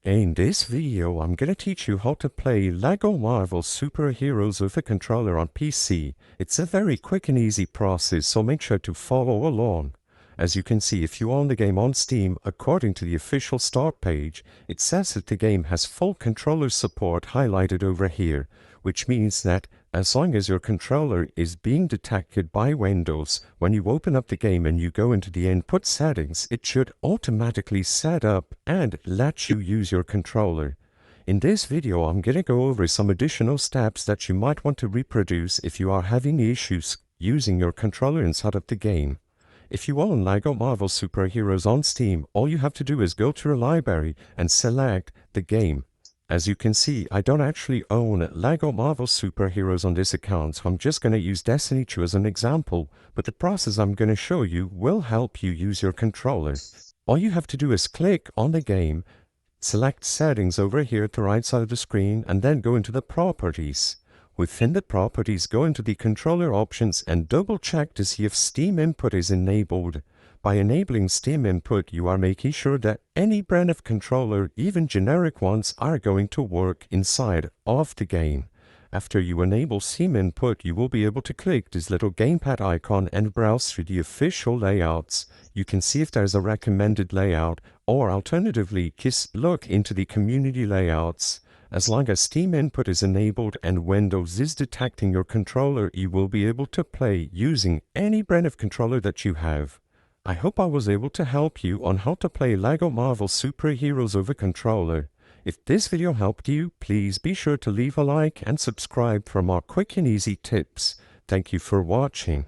In this video, I'm gonna teach you how to play LEGO Marvel Super Heroes with a controller on PC. It's a very quick and easy process, so make sure to follow along. As you can see, if you own the game on Steam, according to the official start page, it says that the game has full controller support highlighted over here, which means that as long as your controller is being detected by Windows, when you open up the game and you go into the input settings, it should automatically set up and let you use your controller. In this video, I'm going to go over some additional steps that you might want to reproduce if you are having issues using your controller inside of the game. If you own LEGO Marvel Super Heroes on Steam, all you have to do is go to your library and select the game. As you can see, I don't actually own LEGO Marvel Super Heroes on this account, so I'm just going to use Destiny 2 as an example, but the process I'm going to show you will help you use your controller. All you have to do is click on the game, select Settings over here at the right side of the screen, and then go into the Properties. Within the Properties, go into the Controller options and double check to see if Steam Input is enabled. By enabling Steam Input, you are making sure that any brand of controller, even generic ones, are going to work inside of the game. After you enable Steam Input, you will be able to click this little gamepad icon and browse through the official layouts. You can see if there's a recommended layout, or alternatively, just look into the community layouts. As long as Steam Input is enabled and Windows is detecting your controller, you will be able to play using any brand of controller that you have. I hope I was able to help you on how to play LEGO Marvel Super Heroes over controller. If this video helped you, please be sure to leave a like and subscribe for more quick and easy tips. Thank you for watching.